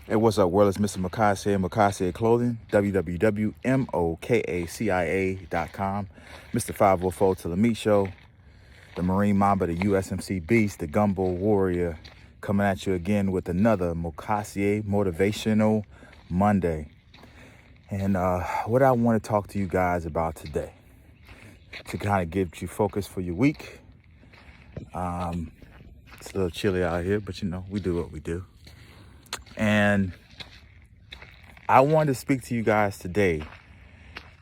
Hey, what's up, world? It's Mr. Mokaciá Clothing, www.mokacia.com. Mr. 504 to the Meat Show, the Marine Mamba, the USMC Beast, the Gumbo Warrior, coming at you again with another Mokaciá Motivational Monday. And what I want to talk to you guys about today, to kind of get you focused for your week. It's a little chilly out here, but we do what we do. And I wanted to speak to you guys today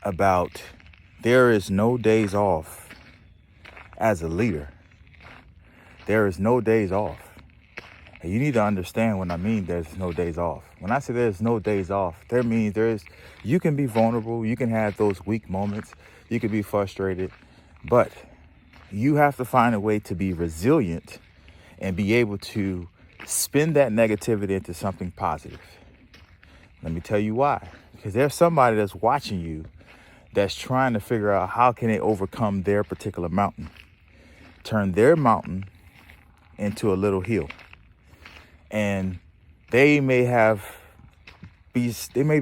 about there is no days off as a leader. There is no days off. And you need to understand when I mean there's no days off. When I say there's no days off, that means you can be vulnerable, you can have those weak moments, you can be frustrated, but you have to find a way to be resilient and be able to spin that negativity into something positive. Let me tell you why. Because there's somebody that's watching you that's trying to figure out how can they overcome their particular mountain. Turn their mountain into a little hill. And they may be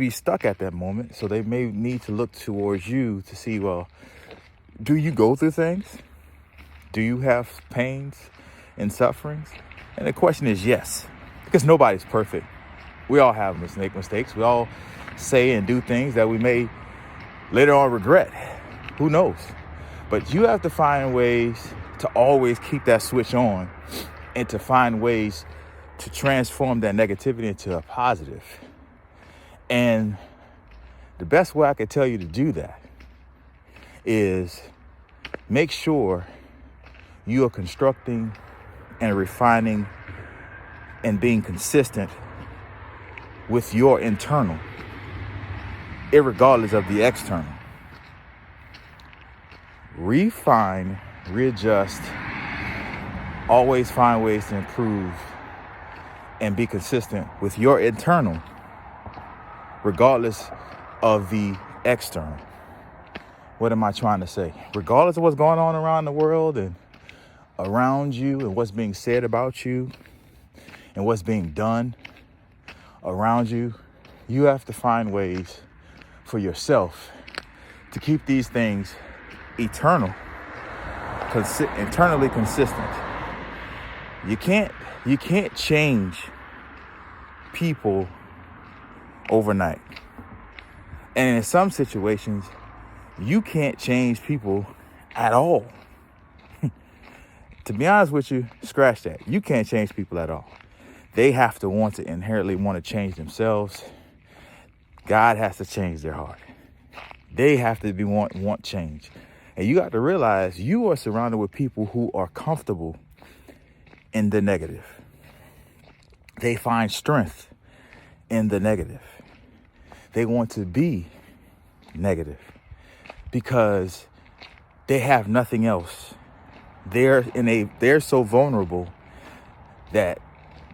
stuck at that moment. So they may need to look towards you to see, well, do you go through things? Do you have pains and sufferings? And the question is yes, because nobody's perfect. We all have mistakes. We all say and do things that we may later on regret. Who knows? But you have to find ways to always keep that switch on and to find ways to transform that negativity into a positive. And the best way I could tell you to do that is make sure you are constructing and refining and being consistent with your internal, irregardless of the external. Refine, readjust, always find ways to improve and be consistent with your internal, regardless of the external. What am I trying to say? Regardless of what's going on around the world and around you and what's being said about you and what's being done around you, you have to find ways for yourself to keep these things internally consistent. You can't change people overnight. And in some situations, you can't change people at all. To be honest with you, scratch that. You can't change people at all. They have to inherently want to change themselves. God has to change their heart. They have to want change. And you got to realize you are surrounded with people who are comfortable in the negative. They find strength in the negative. They want to be negative because they have nothing else. They're so vulnerable that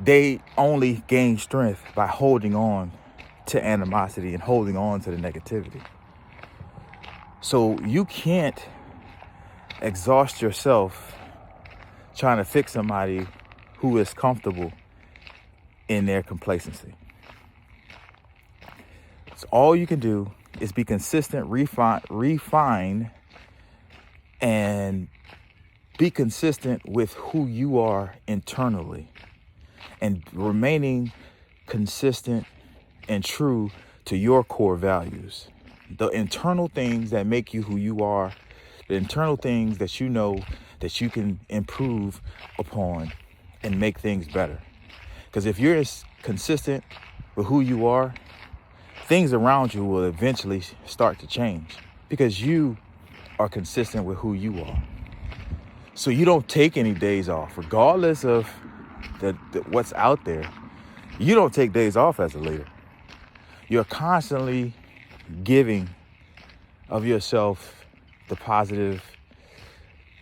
they only gain strength by holding on to animosity and holding on to the negativity. So you can't exhaust yourself trying to fix somebody who is comfortable in their complacency. So all you can do is be consistent, refine, and be consistent with who you are internally and remaining consistent and true to your core values. The internal things that make you who you are, the internal things that you know that you can improve upon and make things better. Because if you're consistent with who you are, things around you will eventually start to change because you are consistent with who you are. So you don't take any days off, regardless of what's out there. You don't take days off as a leader. You're constantly giving of yourself the positive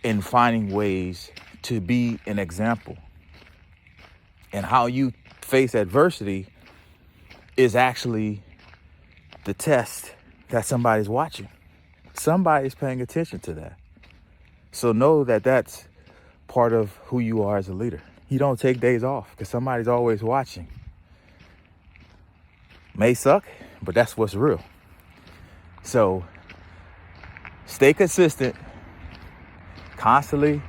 and finding ways to be an example. And how you face adversity is actually the test that somebody's watching. Somebody's paying attention to that. So know that that's part of who you are as a leader. You don't take days off because somebody's always watching. May suck, but that's what's real. So stay consistent, constantly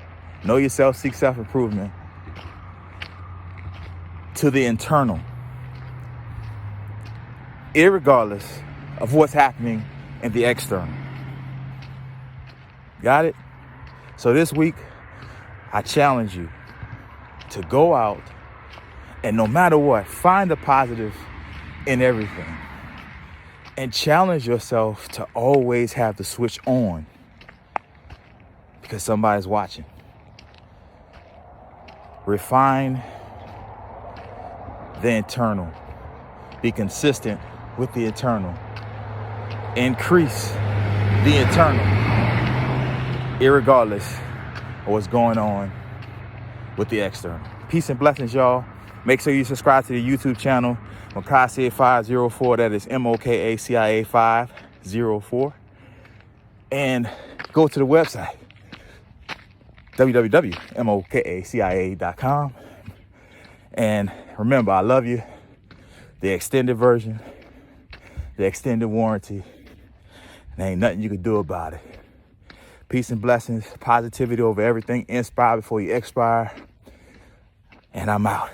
know yourself, seek self-improvement to the internal, irregardless of what's happening in the external. Got it? So this week, I challenge you to go out and no matter what, find the positive in everything. And challenge yourself to always have the switch on because somebody's watching. Refine the internal. Be consistent with the internal. Increase the internal, irregardless of what's going on with the external. Peace and blessings, y'all. Make sure you subscribe to the YouTube channel, Mokaciá 504. That is Mokaciá 504. And go to the website, www.mokacia.com. And remember, I love you. The extended version, the extended warranty. There ain't nothing you can do about it. Peace and blessings, positivity over everything. Inspire before you expire. And I'm out.